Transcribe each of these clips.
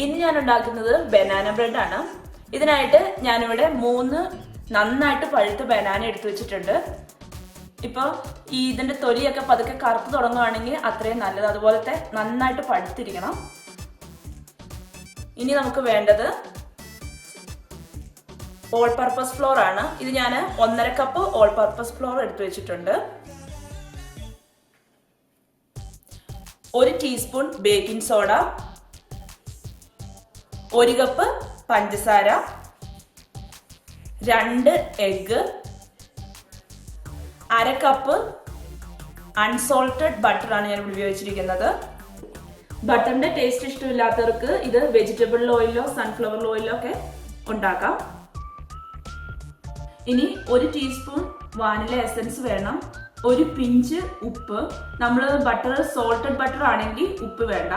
ഇന്ന് ഞാൻ ഉണ്ടാക്കുന്നത് ബനാന ബ്രെഡ് ആണ്. ഇതിനായിട്ട് ഞാനിവിടെ 3 നന്നായിട്ട് പഴുത്ത ബനാന എടുത്തു വെച്ചിട്ടുണ്ട്. ഇപ്പോൾ ഇതിന്റെ തൊലിയൊക്കെ പതുക്കെ കറുത്ത് തുടങ്ങുകയാണെങ്കിൽ അത്രയും നല്ലത്. അതുപോലത്തെ നന്നായിട്ട് പഴുത്തിരിക്കണം. ഇനി നമുക്ക് വേണ്ടത് ഓൾ പർപ്പസ് ഫ്ലോർ ആണ്. ഇത് ഞാൻ 1.5 കപ്പ് ഓൾ പർപ്പസ് ഫ്ലോർ എടുത്തു വെച്ചിട്ടുണ്ട്. 1 ടീസ്പൂൺ ബേക്കിംഗ് സോഡ, 1 കപ്പ് പഞ്ചസാര, 2 എഗ്ഗ്, 1/2 കപ്പ് അൺസോൾട്ടഡ് ബട്ടർ ആണ് ഞാൻ ഉപയോഗിച്ചിരിക്കുന്നത്. ബട്ടറിന്റെ ടേസ്റ്റ് ഇഷ്ടമില്ലാത്തവർക്ക് ഇത് വെജിറ്റബിൾ ഓയിലോ സൺഫ്ലവർ ഓയിലോ ഒക്കെ ഉണ്ടാക്കാം. ഇനി 1 ടീസ്പൂൺ വാനില എസൻസ് വേണം, 1 പിഞ്ച് ഉപ്പ്. നമ്മൾ ബട്ടർ സോൾട്ടഡ് ബട്ടർ ആണെങ്കിൽ ഉപ്പ് വേണ്ട.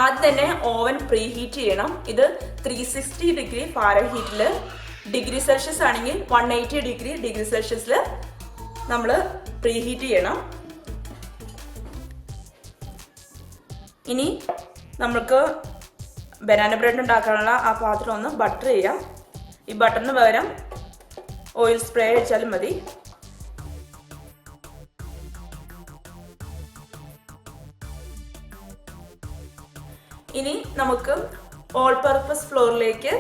ആദ്യം തന്നെ ഓവൻ പ്രീ ഹീറ്റ് ചെയ്യണം. ഇത് 360 ഡിഗ്രി ഫാരൻഹീറ്റിൽ, ഡിഗ്രി സെൽഷ്യസ് ആണെങ്കിൽ 180 ഡിഗ്രി സെൽഷ്യസിൽ നമ്മൾ പ്രീ ഹീറ്റ് ചെയ്യണം. ഇനി നമുക്ക് ബനാന ബ്രെഡ് ഉണ്ടാക്കാനുള്ള ആ പാത്രം ഒന്ന് ബട്ടർ ചെയ്യാം. ഈ ബട്ടറിന് പകരം ഓയിൽ സ്പ്രേ അടിച്ചാലും മതി. ഇനി നമുക്ക് ഓൾ പർപ്പസ് ഫ്ലോറിലേക്ക്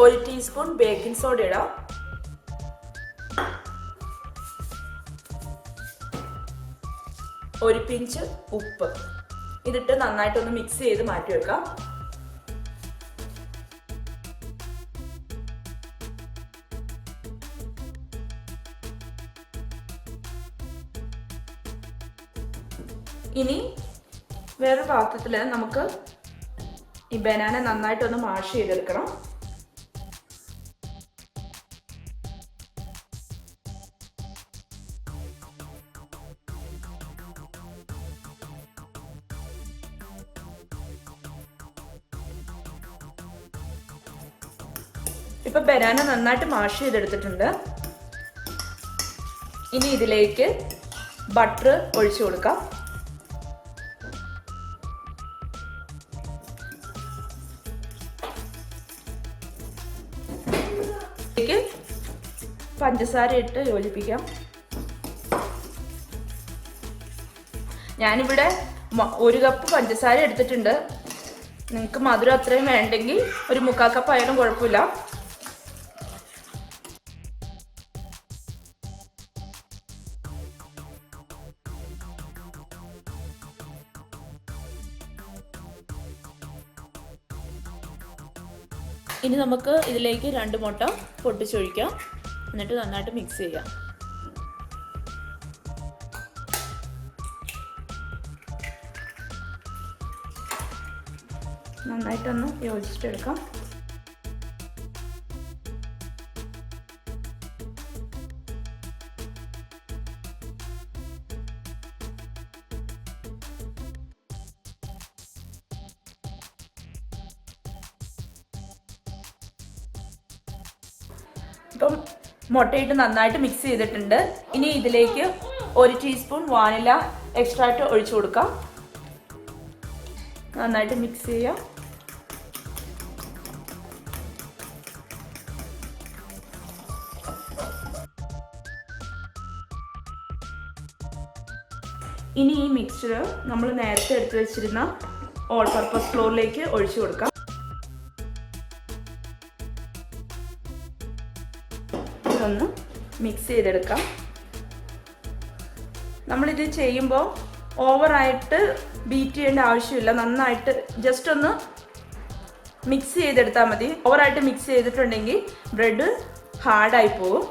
1 ടീസ്പൂൺ ബേക്കിംഗ് സോഡ ഇടാം. ഒരു പിഞ്ച് ഉപ്പ് ഇതിട്ട് നന്നായിട്ടൊന്ന് മിക്സ് ചെയ്ത് മാറ്റി വെക്കാം. ഇനി വേറൊരു പാത്രത്തിൽ നമുക്ക് ഈ ബനാന നന്നായിട്ടൊന്ന് മാഷ് ചെയ്തെടുക്കണം. ഇപ്പൊ ബനാന നന്നായിട്ട് മാഷ് ചെയ്തെടുത്തിട്ടുണ്ട്. ഇനി ഇതിലേക്ക് ബട്ടർ ഒഴിച്ചു കൊടുക്കാം. പഞ്ചസാര ഇട്ട് യോജിപ്പിക്കാം. ഞാനിവിടെ 1 കപ്പ് പഞ്ചസാര എടുത്തിട്ടുണ്ട്. നിങ്ങൾക്ക് മധുരം അത്രയും വേണ്ടെങ്കിൽ ഒരു 3/4 കപ്പ് ആയാലും കുഴപ്പമില്ല. ഇനി നമുക്ക് ഇതിലേക്ക് 2 മുട്ട പൊട്ടിച്ചൊഴിക്കാം. എന്നിട്ട് നന്നായിട്ട് മിക്സ് ചെയ്യാം. നന്നായിട്ടൊന്ന് യോജിച്ചെടുക്കാം. ഇപ്പം മുട്ടയിട്ട് നന്നായിട്ട് മിക്സ് ചെയ്തിട്ടുണ്ട്. ഇനി ഇതിലേക്ക് 1 ടീസ്പൂൺ വാനില എക്സ്ട്രാക്റ്റ് ഒഴിച്ചു കൊടുക്കാം. നന്നായിട്ട് മിക്സ് ചെയ്യാം. ഇനി ഈ മിക്സ്ചർ നമ്മൾ നേരത്തെ എടുത്ത് വെച്ചിരുന്ന ഓൾ പർപ്പസ് ഫ്ലോറിലേക്ക് ഒഴിച്ചു കൊടുക്കാം. ഒന്ന് മിക്സ് ചെയ്തെടുക്കാം. നമ്മളിത് ചെയ്യുമ്പോൾ ഓവറായിട്ട് ബീറ്റ് ചെയ്യേണ്ട ആവശ്യമില്ല. നന്നായിട്ട് ജസ്റ്റ് ഒന്ന് മിക്സ് ചെയ്തെടുത്താൽ മതി. ഓവറായിട്ട് മിക്സ് ചെയ്തിട്ടുണ്ടെങ്കിൽ ബ്രെഡ് ഹാർഡായി പോകും.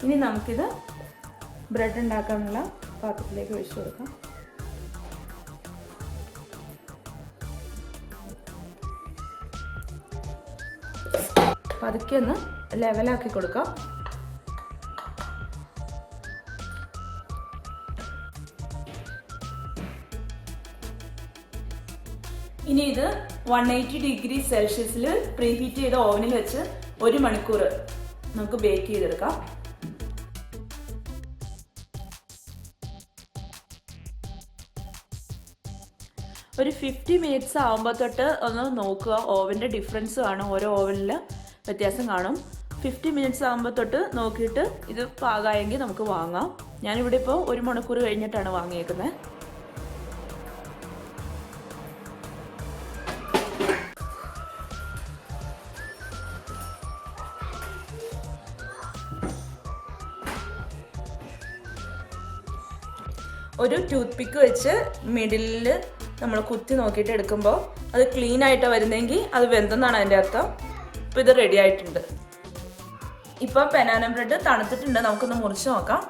ഇനി നമുക്കിത് ബ്രെഡ് ഉണ്ടാക്കാനുള്ള പാത്രത്തിലേക്ക് ഒഴിച്ചു കൊടുക്കാം. പതുക്കെ ഒന്ന് ലെവലാക്കി കൊടുക്കാം. ഇനി ഇത് 180 ഡിഗ്രി സെൽഷ്യസിൽ പ്രീഹീറ്റ് ചെയ്ത ഓവനിൽ വെച്ച് 1 മണിക്കൂർ നമുക്ക് ബേക്ക് ചെയ്തെടുക്കാം. ഒരു 50 മിനിറ്റ്സ് ആകുമ്പോൾ തൊട്ട് ഒന്ന് നോക്കുക. ഓവൻ്റെ ഡിഫറൻസ് കാണും, ഓരോ ഓവനിൽ വ്യത്യാസം കാണും. 50 മിനിറ്റ്സ് ആകുമ്പോൾ തൊട്ട് നോക്കിയിട്ട് ഇത് പാകമായെങ്കിൽ നമുക്ക് വാങ്ങാം. ഞാനിവിടെ ഇപ്പോൾ 1 മണിക്കൂർ കഴിഞ്ഞിട്ടാണ് വാങ്ങിയേക്കുന്നത്. ഒരു ടൂത്ത് പിക്ക് വെച്ച് മിഡിലിൽ നമ്മൾ കുത്തി നോക്കിയിട്ട് എടുക്കുമ്പോൾ അത് ക്ലീൻ ആയിട്ട് വരുന്നെങ്കിൽ അത് വെന്തെന്നാണ് അതിൻ്റെ അർത്ഥം. ഇപ്പോൾ ഇത് റെഡി ആയിട്ടുണ്ട്. ഇപ്പോൾ ബനാന ബ്രെഡ് തണുത്തിട്ടുണ്ട്, നമുക്കൊന്ന് മുറിച്ച് നോക്കാം.